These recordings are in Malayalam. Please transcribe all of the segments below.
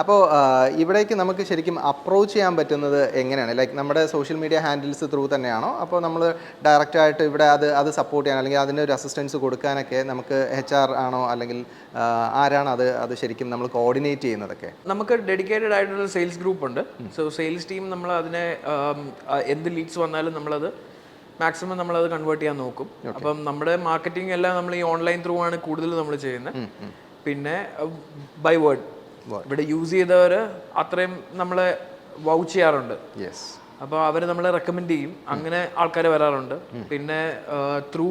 അപ്പോൾ ഇവിടേക്ക് നമുക്ക് ശരിക്കും അപ്രോച്ച് ചെയ്യാൻ പറ്റുന്നത് എങ്ങനെയാണ്? ലൈക്ക് നമ്മുടെ സോഷ്യൽ മീഡിയ ഹാൻഡിൽസ് ത്രൂ തന്നെയാണോ? അപ്പോൾ നമ്മൾ ഡയറക്റ്റായിട്ട് ഇവിടെ അത് സപ്പോർട്ട് ചെയ്യാൻ അല്ലെങ്കിൽ അതിനൊരു അസിസ്റ്റൻസ് കൊടുക്കാനൊക്കെ നമുക്ക് HR ആണോ? അല്ലെങ്കിൽ ആരാണ് അത് ശരിക്കും നമ്മൾ കോർഡിനേറ്റ് ചെയ്യുന്നതൊക്കെ? നമുക്ക് ഡെഡിക്കേറ്റഡ് ആയിട്ടുള്ള സെയിൽസ് ഗ്രൂപ്പ് ഉണ്ട്. സോ സെയിൽസ് ടീം നമ്മൾ അതിനെ എന്ത് ലീഡ്സ് വന്നാലും നമ്മളത് മാക്സിമം നമ്മളത് കൺവേർട്ട് ചെയ്യാൻ നോക്കും. അപ്പം നമ്മുടെ മാർക്കറ്റിംഗ് എല്ലാം നമ്മൾ ഈ ഓൺലൈൻ ത്രൂ ആണ് കൂടുതൽ നമ്മൾ ചെയ്യുന്നത്. പിന്നെ ബൈ വേർഡ് ഇവിടെ യൂസ് ചെയ്തവർ അത്രയും നമ്മളെ വൗച്ച് ചെയ്യാറുണ്ട്. അപ്പോൾ അവർ നമ്മളെ റെക്കമെൻഡ് ചെയ്യും. അങ്ങനെ ആൾക്കാർ വരാറുണ്ട്. പിന്നെ ത്രൂ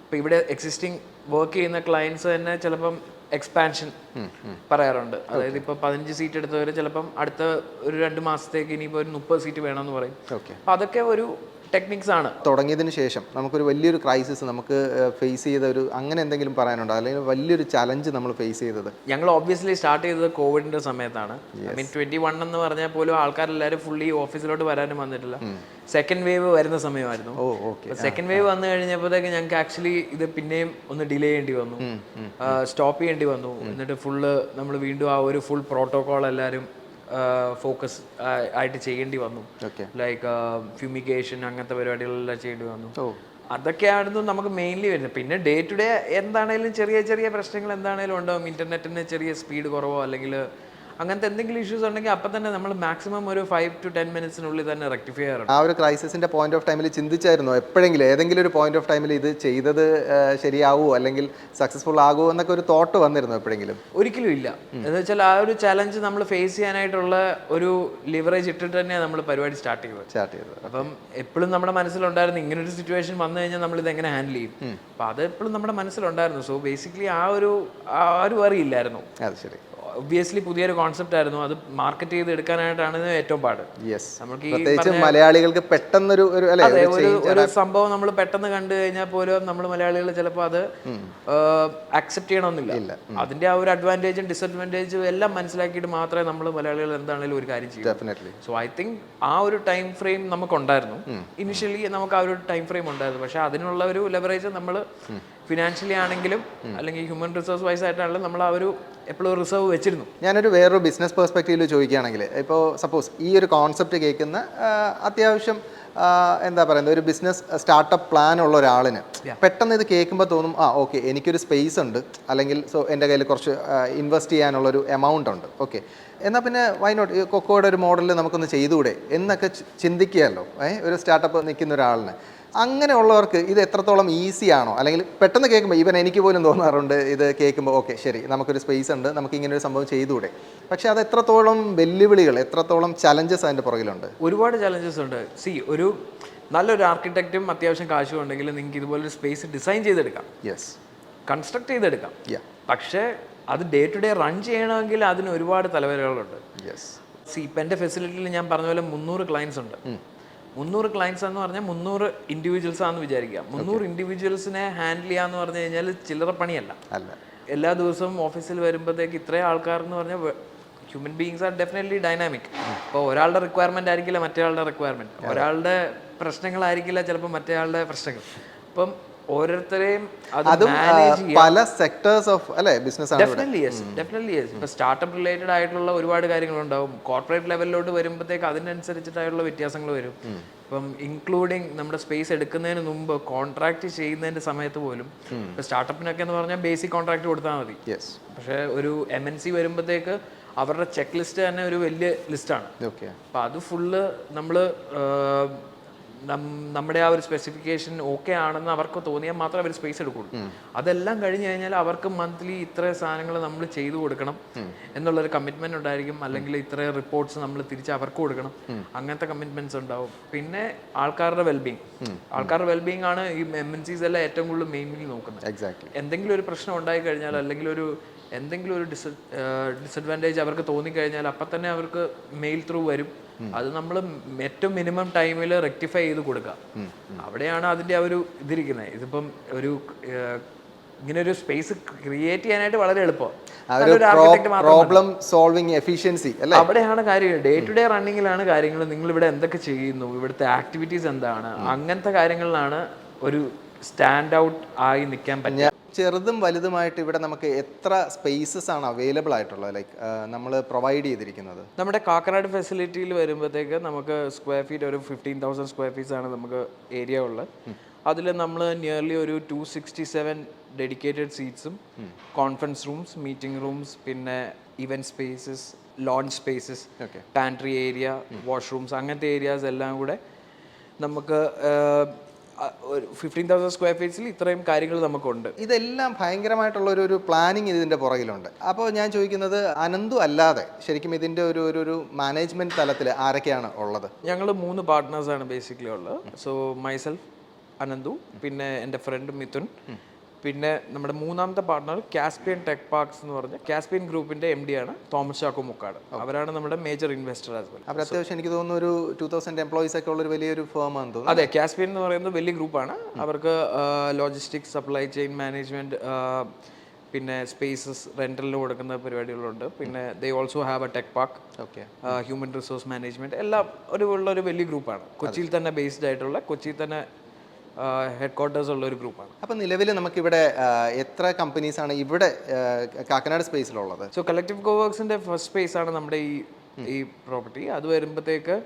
ഇപ്പം ഇവിടെ എക്സിസ്റ്റിംഗ് വർക്ക് ചെയ്യുന്ന ക്ലയൻസ് തന്നെ ചിലപ്പം എക്സ്പാൻഷൻ പറയാറുണ്ട്. അതായത് ഇപ്പോൾ 15 സീറ്റ് എടുത്തവർ ചിലപ്പം അടുത്ത ഒരു 2 മാസത്തേക്ക് ഇനിയിപ്പോൾ ഒരു 30 സീറ്റ് വേണമെന്ന് പറയും. അപ്പം അതൊക്കെ ഒരു ടെക്നിക്സ് ആണ്. തുടങ്ങിയതിന് ശേഷം നമുക്കൊരു വലിയൊരു ക്രൈസിസ് നമുക്ക് ഫേസ് ചെയ്ത ഒരു അങ്ങനെ എന്തെങ്കിലും പറയാനുണ്ടോ? അല്ലെങ്കിൽ വലിയൊരു ചലഞ്ച് നമ്മൾ ഫേസ് ചെയ്തത്? ഞങ്ങൾ ഒബ്വിയസ്ലി സ്റ്റാർട്ട് ചെയ്തത് കോവിഡിന്റെ സമയത്താണ്. ഐ മീൻ 21 എന്ന് പറഞ്ഞാൽ പോലും ആൾക്കാരെല്ലാവരും ഫുള്ളി ഓഫീസിലോട്ട് വരാനും വന്നിട്ടില്ല. സെക്കൻഡ് വേവ് വരുന്ന സമയമായിരുന്നു. സെക്കൻഡ് വേവ് വന്നു കഴിഞ്ഞപ്പോഴത്തേക്ക് ഞങ്ങൾക്ക് ആക്ച്വലി ഇത് പിന്നെയും ഒന്ന് ഡിലേ ചെയ്യേണ്ടി വന്നു, സ്റ്റോപ്പ് ചെയ്യേണ്ടി വന്നു. എന്നിട്ട് ഫുള്ള് നമ്മൾ വീണ്ടും ആ ഒരു ഫുൾ പ്രോട്ടോകോൾ എല്ലാവരും ഫോക്കസ് ആയിട്ട് ചെയ്യേണ്ടി വന്നു. ലൈക്ക് ഫ്യൂമിഗേഷൻ അങ്ങനത്തെ പരിപാടികളെല്ലാം ചെയ്യേണ്ടി വന്നു. അതൊക്കെയായിരുന്നു നമുക്ക് മെയിൻലി വരുന്നത്. പിന്നെ ഡേ ടു ഡേ എന്താണേലും ചെറിയ ചെറിയ പ്രശ്നങ്ങൾ എന്താണേലും ഉണ്ടാവും. ഇന്റർനെറ്റിന് ചെറിയ സ്പീഡ് കുറവോ അല്ലെങ്കിൽ അങ്ങനത്തെ എന്തെങ്കിലും ഇഷ്യൂസ് ഉണ്ടെങ്കിൽ അപ്പം തന്നെ നമ്മൾ മാക്സിമം ഒരു 5 to 10 മിനിറ്റ്സിനുള്ളിൽ തന്നെ റെക്ടിഫൈ ചെയ്യാറുണ്ട്. ആ ഒരു ക്രൈസിസിന്റെ പോയിന്റ് ഓഫ് ടൈമിൽ ചിന്തിച്ചായിരുന്നോ എപ്പോഴെങ്കിലും ഏതെങ്കിലും ഒരു പോയിന്റ് ഓഫ് ടൈമിൽ ഇത് ചെയ്തത് ശരിയാവുമോ അല്ലെങ്കിൽ സക്സസ്ഫുൾ ആകുമോ എന്നൊക്കെ ഒരു തോട്ട് വന്നിരുന്നു എപ്പോഴെങ്കിലും? ഒരിക്കലും ഇല്ല. എന്ന് വെച്ചാൽ ആ ഒരു ചലഞ്ച് നമ്മൾ ഫേസ് ചെയ്യാനായിട്ടുള്ള ഒരു ലിവറേജ് ഇട്ടിട്ട് തന്നെയാണ് നമ്മൾ പരിപാടി സ്റ്റാർട്ട് ചെയ്തത്. അപ്പം എപ്പോഴും നമ്മുടെ മനസ്സിലുണ്ടായിരുന്നു ഇങ്ങനൊരു സിറ്റുവേഷൻ വന്നു കഴിഞ്ഞാൽ നമ്മൾ ഇത് എങ്ങനെ ഹാൻഡിൽ ചെയ്യും. അപ്പം അത് എപ്പോഴും നമ്മുടെ മനസ്സിലുണ്ടായിരുന്നു. സോ ബേസിക്കലി ആ ഒരു അറിയില്ലായിരുന്നു. അത് ശരി. ഒബ്വിയസ്ലി പുതിയൊരു കോൺസെപ്റ്റ് ആയിരുന്നു. അത് മാർക്കറ്റ് ചെയ്ത് എടുക്കാനായിട്ടാണ് ഏറ്റവും പാട്. നമുക്ക് മലയാളികൾക്ക് പെട്ടെന്നൊരു ഒരു സംഭവം നമ്മൾ പെട്ടെന്ന് കണ്ടു കഴിഞ്ഞാൽ പോലും നമ്മൾ മലയാളികൾ ചിലപ്പോൾ അത് അക്സെപ്റ്റ് ചെയ്യണമെന്നില്ല. അതിന്റെ ആ ഒരു അഡ്വാൻറ്റേജും ഡിസഡ്വാൻറ്റേജും എല്ലാം മനസ്സിലാക്കിയിട്ട് മാത്രമേ നമ്മൾ മലയാളികൾ എന്താണെങ്കിലും ഒരു കാര്യം ചെയ്യും. സോ ഐ തിങ്ക് ആ ഒരു ടൈം ഫ്രെയിം നമുക്കുണ്ടായിരുന്നു. ഇനിഷ്യലി നമുക്ക് ആ ഒരു ടൈം ഫ്രെയിം ഉണ്ടായിരുന്നു. പക്ഷെ അതിനുള്ള ഒരു ലെവറേജ് നമ്മൾ ഫിനാൻഷ്യലി ആണെങ്കിലും അല്ലെങ്കിൽ ഹ്യൂമൻ റിസോഴ്സ് വൈസ് ആയിട്ടാണെങ്കിലും നമ്മൾ ആ ഒരു എപ്പോഴും റിസർവ് വെച്ചിരുന്നു. ഞാനൊരു വേറൊരു ബിസിനസ് പെർസ്പെക്റ്റീവിൽ ചോദിക്കുകയാണെങ്കിൽ, ഇപ്പോൾ സപ്പോസ് ഈ ഒരു കോൺസെപ്റ്റ് കേൾക്കുന്ന അത്യാവശ്യം എന്താ പറയുന്നത് ഒരു ബിസിനസ് സ്റ്റാർട്ടപ്പ് പ്ലാൻ ഉള്ള ഒരാളിന് പെട്ടെന്ന് ഇത് കേൾക്കുമ്പോൾ തോന്നും ഓക്കെ എനിക്കൊരു സ്പേസ് ഉണ്ട്, അല്ലെങ്കിൽ എൻ്റെ കയ്യിൽ കുറച്ച് ഇൻവെസ്റ്റ് ചെയ്യാനുള്ളൊരു എമൗണ്ട് ഉണ്ട്, ഓക്കെ എന്നാൽ പിന്നെ വൈ നോട്ട് കൊക്കോയുടെ ഒരു മോഡലിൽ നമുക്കൊന്ന് ചെയ്തുകൂടെ എന്നൊക്കെ ചിന്തിക്കുകയല്ലോ ഒരു സ്റ്റാർട്ടപ്പ് നിൽക്കുന്ന ഒരാളിന്. അങ്ങനെയുള്ളവർക്ക് ഇത് എത്രത്തോളം ഈസി ആണോ? അല്ലെങ്കിൽ പെട്ടെന്ന് കേൾക്കുമ്പോൾ ഈവൻ എനിക്ക് പോലും തോന്നാറുണ്ട് ഇത് കേൾക്കുമ്പോൾ ഓക്കെ ശരി നമുക്കൊരു സ്പേസ് ഉണ്ട്, നമുക്ക് ഇങ്ങനെ ഒരു സംഭവം ചെയ്തുകൂടെ. പക്ഷേ അത് എത്രത്തോളം വെല്ലുവിളികൾ, എത്രത്തോളം ചലഞ്ചസ് അതിൻ്റെ പുറകിലുണ്ട്? ഒരുപാട് ചലഞ്ചസ് ഉണ്ട്. ഒരു നല്ലൊരു ആർക്കിടെക്റ്റും അത്യാവശ്യം കാശും ഉണ്ടെങ്കിൽ നിങ്ങൾക്ക് ഇതുപോലൊരു സ്പേസ് ഡിസൈൻ ചെയ്തെടുക്കാം, കൺസ്ട്രക്ട് ചെയ്തെടുക്കാം. പക്ഷേ അത് ഡേ ടു ഡേ റൺ ചെയ്യണമെങ്കിൽ അതിന് ഒരുപാട് തലവരകളുണ്ട്. ഇപ്പം എൻ്റെ ഫെസിലിറ്റിയിൽ ഞാൻ പറഞ്ഞ പോലെ 300 ക്ലയൻസ് ഉണ്ട്. 300 ക്ലയൻസ് എന്ന് പറഞ്ഞാൽ 300 ഇൻഡിവിജ്വൽസ് ആണെന്ന് വിചാരിക്കുക. 300 ഇൻഡിവിജ്വൽസിനെ ഹാൻഡിൽ ചെയ്യാന്ന് പറഞ്ഞു കഴിഞ്ഞാൽ ചില്ലറ പണിയല്ല. എല്ലാ ദിവസവും ഓഫീസിൽ വരുമ്പോഴത്തേക്ക് ഇത്രയും ആൾക്കാർ എന്ന് പറഞ്ഞാൽ human beings R definitely dynamic. ഇപ്പോൾ ഒരാളുടെ റിക്വയർമെന്റ് ആയിരിക്കില്ല മറ്റേയാളുടെ റിക്വയർമെന്റ്, ഒരാളുടെ പ്രശ്നങ്ങളായിരിക്കില്ല ചിലപ്പോൾ മറ്റേയാളുടെ പ്രശ്നങ്ങൾ. അപ്പം ഓരോരുത്തരെയും പല സെക്ടേഴ്സ് ഓഫ് അല്ലേ ബിസിനസ് ആണ്. Definitely yes. ഇപ്പോൾ സ്റ്റാർട്ടപ്പ് റിലേറ്റഡ് ആയിട്ടുള്ള ഒരുപാട് കാര്യങ്ങളുണ്ടാവും. കോർപ്പറേറ്റ് ലെവലിലോട്ട് വരുമ്പോഴത്തേക്ക് അതിനനുസരിച്ചിട്ടായിട്ടുള്ള വ്യത്യാസങ്ങൾ വരും. ഇപ്പം ഇൻക്ലൂഡിങ് നമ്മുടെ സ്പേസ് എടുക്കുന്നതിന് മുമ്പ് കോൺട്രാക്ട് ചെയ്യുന്നതിന്റെ സമയത്ത് പോലും ഇപ്പൊ സ്റ്റാർട്ടപ്പിനൊക്കെ എന്ന് പറഞ്ഞാൽ ബേസിക് കോൺട്രാക്ട് കൊടുത്താൽ മതി. പക്ഷെ ഒരു MNC വരുമ്പോഴത്തേക്ക് അവരുടെ ചെക്ക് ലിസ്റ്റ് തന്നെ ഒരു വലിയ ലിസ്റ്റാണ്. അപ്പൊ അത് ഫുള്ള് നമ്മള് നമ്മുടെ ആ ഒരു സ്പെസിഫിക്കേഷൻ ഓക്കെ ആണെന്ന് അവർക്ക് തോന്നിയാൽ മാത്രമേ അവർ സ്പേസ് എടുക്കുള്ളൂ. അതെല്ലാം കഴിഞ്ഞ് കഴിഞ്ഞാൽ അവർക്ക് മന്ത്ലി ഇത്ര സാധനങ്ങൾ നമ്മൾ ചെയ്തു കൊടുക്കണം എന്നുള്ളൊരു കമ്മിറ്റ്മെന്റ് ഉണ്ടായിരിക്കും. അല്ലെങ്കിൽ ഇത്ര റിപ്പോർട്ട്സ് നമ്മൾ തിരിച്ച് അവർക്ക് കൊടുക്കണം. അങ്ങനത്തെ കമ്മിറ്റ്മെന്റ്സ് ഉണ്ടാവും. പിന്നെ ആൾക്കാരുടെ വെൽബീങ് ആണ് ഈ MNCs എല്ലാം ഏറ്റവും കൂടുതൽ മെയിൻലി നോക്കുന്നത്. എന്തെങ്കിലും ഒരു പ്രശ്നം ഉണ്ടായി കഴിഞ്ഞാൽ അല്ലെങ്കിൽ എന്തെങ്കിലും ഒരു ഡിസഡ്വാൻറ്റേജ് അവർക്ക് തോന്നിക്കഴിഞ്ഞാൽ അപ്പം തന്നെ അവർക്ക് മെയിൽ ത്രൂ വരും. അത് നമ്മൾ ഏറ്റവും മിനിമം ടൈമിൽ റെക്ടിഫൈ ചെയ്ത് കൊടുക്കാം. അവിടെയാണ് അതിൻ്റെ ആ ഒരു ഇതിരിക്കുന്നത്. ഇതിപ്പം ഇങ്ങനെ ഒരു സ്പേസ് ക്രിയേറ്റ് ചെയ്യാനായിട്ട് വളരെ എളുപ്പമാണ്. അവിടെയാണ് കാര്യം. ഡേ ടു ഡേ റണ്ണിങ്ങിലാണ് കാര്യങ്ങൾ. നിങ്ങൾ ഇവിടെ എന്തൊക്കെ ചെയ്യുന്നു, ഇവിടുത്തെ ആക്ടിവിറ്റീസ് എന്താണ്, അങ്ങനത്തെ കാര്യങ്ങളിലാണ് ഒരു സ്റ്റാൻഡ് ഔട്ട് ആയി നിൽക്കാൻ പറ്റും. ചെറുതും വലുതുമായിട്ട് ഇവിടെ നമുക്ക് എത്ര സ്പേസസ് ആണ് അവൈലബിൾ ആയിട്ടുള്ളത്, ലൈക്ക് നമ്മൾ പ്രൊവൈഡ് ചെയ്തിരിക്കുന്നത്? നമ്മുടെ കാക്കനാട് ഫെസിലിറ്റിയിൽ വരുമ്പോഴത്തേക്ക് നമുക്ക് സ്ക്വയർ ഫീറ്റ് ഒരു 15,000 സ്ക്വയർ ഫീറ്റ്സ് ആണ് നമുക്ക് ഏരിയ ഉള്ളത്. അതിൽ നമ്മൾ നിയർലി ഒരു 267 ഡെഡിക്കേറ്റഡ് സീറ്റ്സും കോൺഫറൻസ് റൂംസ്, മീറ്റിംഗ് റൂംസ്, പിന്നെ event spaces, lounge spaces, pantry area, washrooms, അങ്ങനത്തെ ഏരിയാസ് എല്ലാം കൂടെ നമുക്ക് 15,000 സ്ക്വയർ ഫീറ്റ്സിൽ ഇത്രയും കാര്യങ്ങൾ നമുക്കുണ്ട്. ഇതെല്ലാം ഭയങ്കരമായിട്ടുള്ള ഒരു പ്ലാനിങ് ഇതിൻ്റെ പുറകിലുണ്ട്. അപ്പോൾ ഞാൻ ചോദിക്കുന്നത്, അനന്തു അല്ലാതെ ശരിക്കും ഇതിൻ്റെ ഒരു മാനേജ്മെൻറ്റ് തലത്തിൽ ആരൊക്കെയാണ് ഉള്ളത്? ഞങ്ങൾ 3 പാർട്ട്നേഴ്സാണ് ബേസിക്കലി ഉള്ളത്. സോ മൈസെൽഫ്, അനന്തു, പിന്നെ എൻ്റെ ഫ്രണ്ട് മിഥുൻ, പിന്നെ നമ്മുടെ മൂന്നാമത്തെ പാർട്ണർ കാസ്പിയൻ ടെക് പാർക്സ് എന്ന് പറഞ്ഞ കാസ്പിയൻ ഗ്രൂപ്പിന്റെ MD ആണ് തോമസ് ചാക്കോ മുക്കാട്. അവരാണ് നമ്മുടെ മേജർ ഇൻവെസ്റ്റർ ആസ് വെൽ. അവർ അത്യാവശ്യം എനിക്ക് തോന്നുന്നു ഒരു 2000 എംപ്ലോയീസ് ഒക്കെ ഉള്ള ഒരു വലിയൊരു ഫേം ആണെന്ന് തോന്നുന്നു. അതെ, കാസ്പിയൻ എന്ന് പറയുന്നത് വലിയ ഗ്രൂപ്പാണ്. അവർക്ക് ലോജിസ്റ്റിക്സ്, സപ്ലൈ ചെയിൻ മാനേജ്മെന്റ്, പിന്നെ സ്പേസസ് റെന്റലിന് കൊടുക്കുന്ന പരിപാടികളുണ്ട്. പിന്നെ they also have A tech park, human resource management, എല്ലാം ഒരു വലിയ ഗ്രൂപ്പാണ്. കൊച്ചിയിൽ തന്നെ ബേസ്ഡ് ആയിട്ടുള്ള, കൊച്ചിയിൽ തന്നെ ഹെഡ് ക്വാർട്ടേഴ്സ് ഉള്ള ഒരു ഗ്രൂപ്പാണ്. അപ്പോൾ നിലവിൽ നമുക്കിവിടെ എത്ര കമ്പനീസാണ് ഇവിടെ കാക്കനാട് സ്പേസിലുള്ളത്? സോ കളക്റ്റീവ് കോവർക്സിൻ്റെ ഫസ്റ്റ് സ്പേസ് ആണ് നമ്മുടെ ഈ പ്രോപ്പർട്ടി. അത് വരുമ്പോഴത്തേക്ക്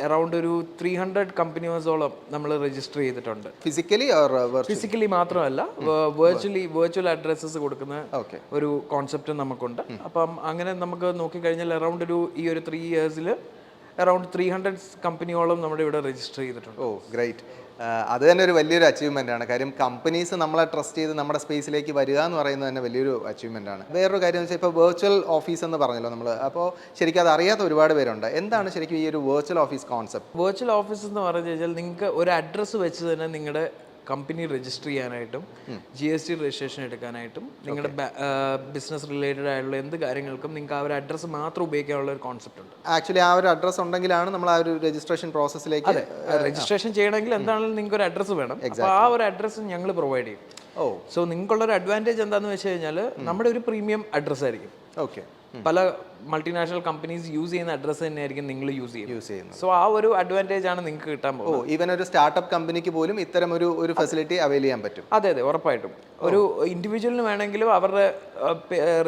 അറൗണ്ട് ഒരു 300 കമ്പനീസോളം നമ്മൾ രജിസ്റ്റർ ചെയ്തിട്ടുണ്ട്. ഫിസിക്കലി മാത്രമല്ല, വെർച്വൽ അഡ്രസ്സസ് കൊടുക്കുന്ന ഒരു കോൺസെപ്റ്റ് നമുക്കുണ്ട്. അപ്പം അങ്ങനെ നമുക്ക് നോക്കിക്കഴിഞ്ഞാൽ അറൗണ്ട് ഈ ഒരു 3 ഇയേഴ്സിൽ അറൗണ്ട് 300 കമ്പനിയോളം നമ്മുടെ ഇവിടെ രജിസ്റ്റർ ചെയ്തിട്ടുണ്ട്. ഓ ഗ്രേറ്റ്. അത് തന്നെ ഒരു വലിയൊരു അച്ചീവ്മെൻ്റ് ആണ്. കാര്യം കമ്പനീസ് നമ്മളെ ട്രസ്റ്റ് ചെയ്ത് നമ്മുടെ സ്പേസിലേക്ക് വരിക എന്ന് പറയുന്നത് തന്നെ വലിയൊരു അച്ചീവ്മെൻ്റ് ആണ്. വേറൊരു കാര്യം എന്ന് വെച്ചാൽ, ഇപ്പോൾ വെർച്വൽ ഓഫീസ് എന്ന് പറഞ്ഞല്ലോ നമ്മൾ, അപ്പോൾ ശരിക്കും അത് അറിയാത്ത ഒരുപാട് പേരുണ്ട്. എന്താണ് ശരിക്കും ഈ ഒരു virtual office concept? Virtual office എന്ന് പറഞ്ഞു കഴിഞ്ഞാൽ നിങ്ങൾക്ക് ഒരു അഡ്രസ്സ് വെച്ച് തന്നെ നിങ്ങളുടെ കമ്പനി രജിസ്റ്റർ ചെയ്യാനായിട്ടും GST രജിസ്ട്രേഷൻ എടുക്കാനായിട്ടും നിങ്ങളുടെ ബിസിനസ് റിലേറ്റഡ് ആയിട്ടുള്ള എന്ത് കാര്യങ്ങൾക്കും നിങ്ങൾക്ക് ആ ഒരു അഡ്രസ്സ് മാത്രം ഉപയോഗിക്കാനുള്ള ഒരു കോൺസെപ്റ്റ് ഉണ്ട്. ആക്ച്വലി ആ ഒരു അഡ്രസ്സ് ഉണ്ടെങ്കിലാണ് നമ്മൾ ആ ഒരു രജിസ്ട്രേഷൻ പ്രോസസ്സിലേക്ക് രജിസ്ട്രേഷൻ ചെയ്യണമെങ്കിൽ എന്താണെങ്കിലും നിങ്ങൾക്ക് ഒരു അഡ്രസ്സ് വേണം. അപ്പോൾ ആ ഒരു അഡ്രസ്സ് ഞങ്ങൾ പ്രൊവൈഡ് ചെയ്യും. സോ നിങ്ങൾക്കുള്ളൊരു അഡ്വാൻറ്റേജ് എന്താണെന്ന് വെച്ച് കഴിഞ്ഞാൽ നമ്മുടെ ഒരു പ്രീമിയം അഡ്രസ്സ് ആയിരിക്കും. പല മൾട്ടിനാഷണൽ കമ്പനീസ് യൂസ് ചെയ്യുന്ന അഡ്രസ്സ് തന്നെയായിരിക്കും നിങ്ങൾ യൂസ് ചെയ്യുന്നത്. സോ ആ ഒരു അഡ്വാൻറ്റേജ് ആണ് നിങ്ങൾക്ക് കിട്ടാൻ പോകുന്നത്. ഈവൻ ഒരു സ്റ്റാർട്ടപ്പ് കമ്പനിക്ക് പോലും ഇത്തരം ഒരു ഫെസിലിറ്റി അവൈൽ ചെയ്യാൻ പറ്റും. അതെ, ഉറപ്പായിട്ടും. ഒരു ഇൻഡിവിജ്വലിന് വേണമെങ്കിലും അവരുടെ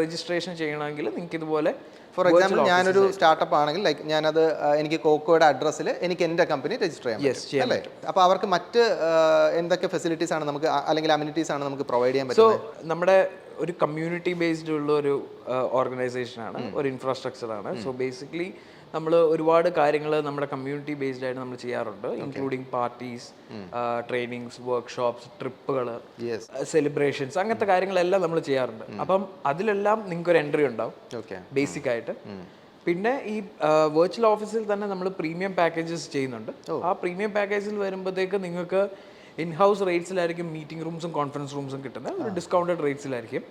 രജിസ്ട്രേഷൻ ചെയ്യണമെങ്കിൽ നിങ്ങൾക്ക് ഇതുപോലെ, ഫോർ എക്സാമ്പിൾ ഞാനൊരു സ്റ്റാർട്ടപ്പ് ആണെങ്കിൽ, ലൈക്ക് ഞാനത് എനിക്ക് കോക്കോയുടെ അഡ്രസ്സിൽ എനിക്ക് എൻ്റെ കമ്പനി രജിസ്റ്റർ ചെയ്യാൻ പറ്റും. അപ്പോൾ അവർക്ക് മറ്റ് എന്തൊക്കെ ഫെസിലിറ്റീസ് ആണ് നമുക്ക്, അല്ലെങ്കിൽ അമ്യൂണിറ്റീസ് ആണ് നമുക്ക് പ്രൊവൈഡ് ചെയ്യാൻ പറ്റും? സോ നമ്മുടെ ഒരു കമ്മ്യൂണിറ്റി ബേസ്ഡ് ഉള്ള ഒരു ഓർഗനൈസേഷനാണ്, ഒരു ഇൻഫ്രാസ്ട്രക്ചറാണ്. സോ ബേസിക്കലി നമ്മൾ ഒരുപാട് കാര്യങ്ങൾ നമ്മുടെ കമ്മ്യൂണിറ്റി ബേസ്ഡ് ആയിട്ട് നമ്മൾ ചെയ്യാറുണ്ട്, ഇൻക്ലൂഡിങ് പാർട്ടീസ്, ട്രെയിനിങ്സ്, വർക്ക്ഷോപ്സ്, ട്രിപ്പുകൾ, സെലിബ്രേഷൻസ്, അങ്ങനത്തെ കാര്യങ്ങളെല്ലാം നമ്മൾ ചെയ്യാറുണ്ട്. അപ്പം അതിലെല്ലാം നിങ്ങൾക്ക് ഒരു എൻട്രി ഉണ്ടാവും ബേസിക് ആയിട്ട്. പിന്നെ ഈ വെർച്വൽ ഓഫീസിൽ തന്നെ നമ്മൾ പ്രീമിയം പാക്കേജസ് ചെയ്യുന്നുണ്ട്. ആ പ്രീമിയം പാക്കേജിൽ വരുമ്പോഴത്തേക്ക് നിങ്ങൾക്ക് ഇൻഹൗസ് റേറ്റ്സിലായിരിക്കും മീറ്റിംഗ് റൂംസും കോൺഫറൻസ് റൂംസും കിട്ടുന്നത്, ഒരു ഡിസ്കൗണ്ടഡ് റേറ്റ്സിലായിരിക്കും.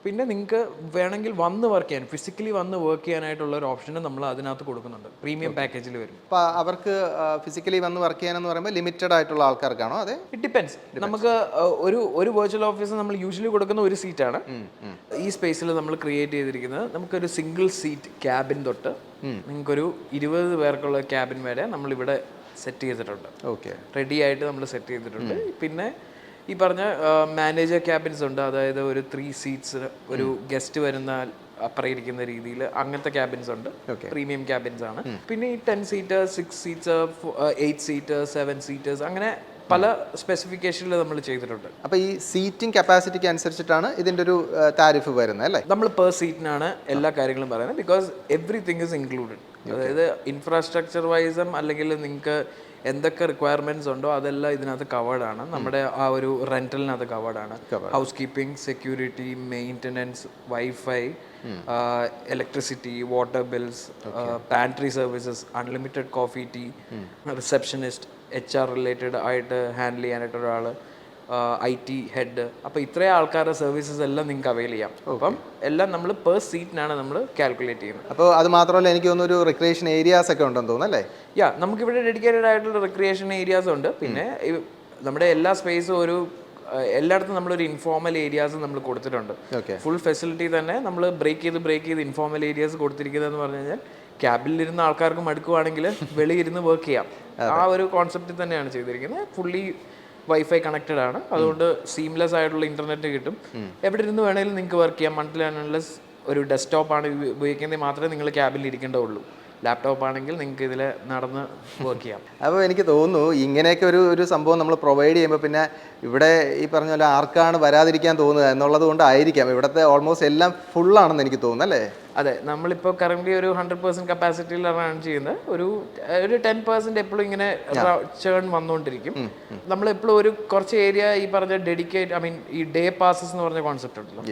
പിന്നെ നിങ്ങൾക്ക് വേണമെങ്കിൽ വന്ന് വർക്ക് ചെയ്യാൻ, ഫിസിക്കലി വന്ന് വർക്ക് ചെയ്യാനായിട്ടുള്ള ഒരു ഓപ്ഷനും നമ്മൾ അതിനകത്ത് കൊടുക്കുന്നുണ്ട് പ്രീമിയം പാക്കേജിൽ വരും. അപ്പോൾ അവർക്ക് ഫിസിക്കലി വന്ന് വർക്ക് ചെയ്യാനെന്ന് പറയുമ്പോൾ ലിമിറ്റഡ് ആയിട്ടുള്ള ആൾക്കാർക്കാണോ? അതെ, ഇറ്റ് ഡിപ്പെൻസ്. നമുക്ക് ഒരു വെർച്വൽ ഓഫീസ് നമ്മൾ യൂഷ്വലി കൊടുക്കുന്ന ഒരു സീറ്റാണ്. ഈ സ്പേസിൽ നമ്മൾ ക്രിയേറ്റ് ചെയ്തിരിക്കുന്നത് നമുക്കൊരു സിംഗിൾ സീറ്റ് ക്യാബിൻ തൊട്ട് നിങ്ങൾക്കൊരു 20 പേർക്കുള്ള ക്യാബിൻ വരെ നമ്മളിവിടെ സെറ്റ് ചെയ്തിട്ടുണ്ട്. റെഡി ആയിട്ട് നമ്മൾ സെറ്റ് ചെയ്തിട്ടുണ്ട്. പിന്നെ ഈ പറഞ്ഞ മാനേജർ ക്യാബിൻസ് ഉണ്ട്, അതായത് ഒരു 3 സീറ്റ്സ് ഒരു ഗസ്റ്റ് വരുന്ന അപ്പുറം ഇരിക്കുന്ന രീതിയിൽ അങ്ങനത്തെ ക്യാബിൻസ് ഉണ്ട്, പ്രീമിയം ക്യാബിൻസ് ആണ്. പിന്നെ ഈ 10 സീറ്റർ, 6 സീറ്റർ, 8 സീറ്റർ, 7 സീറ്റേഴ്സ്, അങ്ങനെ പല സ്പെസിഫിക്കേഷനിൽ നമ്മൾ ചെയ്തിട്ടുണ്ട്. അപ്പോൾ ഈ സീറ്റിംഗ് കപ്പാസിറ്റിക്ക് അനുസരിച്ചിട്ടാണ് ഇതിൻ്റെ ഒരു താരിഫ് വരുന്നത് അല്ലേ? നമ്മൾ പെർ സീറ്റിനാണ് എല്ലാ കാര്യങ്ങളും പറയുന്നത്, ബിക്കോസ് എവറിത്തിങ് ഇസ് ഇൻക്ലൂഡഡ്. അതായത് ഇൻഫ്രാസ്ട്രക്ചർ വൈസും അല്ലെങ്കിൽ നിങ്ങൾക്ക് എന്തൊക്കെ റിക്വയർമെന്റ്സ് ഉണ്ടോ അതെല്ലാം ഇതിനകത്ത് കവേർഡ് ആണ്. നമ്മുടെ ആ ഒരു റെന്റലിനകത്ത് കവേർഡ് ആണ്. Housekeeping, security, maintenance, wifi, electricity, water bills, pantry services, unlimited coffee, tea, receptionist, HR related ആയിട്ട് ഹാൻഡിൽ ചെയ്യാനായിട്ട് ഒരാൾ, IT ഹെഡ്. അപ്പോൾ ഇത്രയും ആൾക്കാരുടെ സർവീസസ് എല്ലാം നിങ്ങൾക്ക് അവൈൽ ചെയ്യാം. അപ്പം എല്ലാം നമ്മൾ പെർ സീറ്റിനാണ് നമ്മൾ കാൽക്കുലേറ്റ് ചെയ്യുന്നത്. അപ്പോൾ അത് മാത്രമല്ല, എനിക്ക് തോന്നുന്നു ഒരു റിക്രിയേഷൻ ഏരിയാസ് ഒക്കെ ഉണ്ടെന്ന് തോന്നുന്നു അല്ലേ? നമുക്കിവിടെ ഡെഡിക്കേറ്റഡ് ആയിട്ടുള്ള റിക്രിയേഷൻ ഏരിയാസ് ഉണ്ട്. പിന്നെ നമ്മുടെ എല്ലാ സ്പേസും എല്ലായിടത്തും നമ്മളൊരു ഇൻഫോർമൽ ഏരിയാസ് നമ്മൾ കൊടുത്തിട്ടുണ്ട്. ഫുൾ ഫെസിലിറ്റി തന്നെ നമ്മൾ ബ്രേക്ക് ചെയ്ത് ഇൻഫോർമൽ ഏരിയാസ് കൊടുത്തിരിക്കുന്നതെന്ന് പറഞ്ഞു കഴിഞ്ഞാൽ ക്യാബിലിരുന്ന ആൾക്കാർക്ക് മടുക്കുവാണെങ്കിൽ വെളിയിരുന്ന് വർക്ക് ചെയ്യാം. ആ ഒരു കോൺസെപ്റ്റിൽ തന്നെയാണ് ചെയ്തിരിക്കുന്നത്. ഫുള്ളി വൈഫൈ കണക്റ്റഡ് ആണ്, അതുകൊണ്ട് സീംലെസ് ആയിട്ടുള്ള ഇന്റർനെറ്റ് കിട്ടും. എവിടെ ഇരുന്ന് വേണമെങ്കിലും നിങ്ങൾക്ക് വർക്ക് ചെയ്യാം. മന്ത്ലി അൺലെസ് ഒരു ഡെസ്ക്ടോപ്പാണ് ഉപയോഗിക്കുന്നത് മാത്രമേ നിങ്ങൾ ക്യാബിൽ ഇരിക്കേണ്ടതുള്ളൂ. ലാപ്ടോപ്പ് ആണെങ്കിൽ നിങ്ങൾക്ക് ഇതിൽ നടന്ന് വർക്ക് ചെയ്യാം. അപ്പോൾ എനിക്ക് തോന്നുന്നു ഇങ്ങനെയൊക്കെ ഒരു സംഭവം നമ്മൾ പ്രൊവൈഡ് ചെയ്യുമ്പോൾ പിന്നെ ഇവിടെ ഈ പറഞ്ഞ പോലെ ആർക്കാണ് വരാതിരിക്കാൻ തോന്നുക എന്നുള്ളത് കൊണ്ടായിരിക്കാം ഇവിടുത്തെ ഓൾമോസ്റ്റ് എല്ലാം ഫുള്ളാണെന്ന് എനിക്ക് തോന്നുന്നു അല്ലേ? അതെ, നമ്മളിപ്പോൾ കറന്റ് ഒരു 100% കപ്പാസിറ്റിയിൽ റൺ ചെയ്യുന്നത് ഒരു 10% എപ്പോഴും ഇങ്ങനെ ചേൺ വന്നുകൊണ്ടിരിക്കും. നമ്മളെപ്പോഴും ഒരു കുറച്ച് ഏരിയ ഈ പറഞ്ഞ ഡെഡിക്കേറ്റ്, ഐ മീൻ ഈ ഡേ പാസസ് എന്ന് പറഞ്ഞ കോൺസെപ്റ്റ് ഉണ്ടല്ലോ,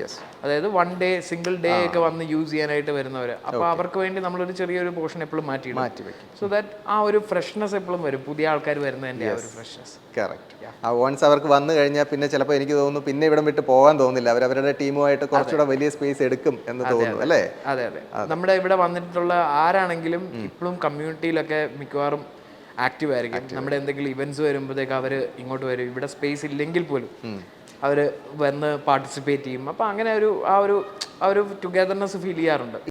അതായത് 1 ഡേ സിംഗിൾ ഡേ ഒക്കെ വന്ന് യൂസ് ചെയ്യാനായിട്ട് വരുന്നവർ, അപ്പോൾ അവർക്ക് വേണ്ടി നമ്മളൊരു ചെറിയൊരു പോർഷൻ എപ്പോഴും മാറ്റി വെക്കും. സോ ദാറ്റ് ആ ഒരു ഫ്രഷ്നെസ് എപ്പോഴും വരും, പുതിയ ആൾക്കാർ വരുന്നതിൻ്റെ ആ ഒരു ഫ്രഷ്നെസ്. കറക്റ്റ്. ആ വൺസ് അവർക്ക് വന്നു കഴിഞ്ഞാൽ പിന്നെ ചിലപ്പോൾ എനിക്ക് തോന്നുന്നു പിന്നെ ഇവിടം വിട്ട് പോകാൻ തോന്നുന്നില്ല, അവരവരുടെ ടീമുമായിട്ട് കുറച്ചുകൂടെ വലിയ സ്പേസ് എടുക്കും എന്ന് തോന്നുന്നു അല്ലേ? അതെ അതെ, നമ്മുടെ ഇവിടെ വന്നിട്ടുള്ള ആരാണെങ്കിലും ഇപ്പോഴും കമ്മ്യൂണിറ്റിയിലൊക്കെ മിക്കവാറും ആക്റ്റീവ് ആയിരിക്കും. നമ്മുടെ എന്തെങ്കിലും ഇവന്റ്സ് വരുമ്പോഴത്തേക്ക് അവർ ഇങ്ങോട്ട് വരും, ഇവിടെ സ്പേസ് ഇല്ലെങ്കിൽ പോലും അവർ വന്ന് പാർട്ടിസിപ്പേറ്റ് ചെയ്യും. അപ്പോൾ അങ്ങനെ ആ ഒരു ടുഗദർനെസ് ഫീൽ ചെയ്യാറുണ്ട്.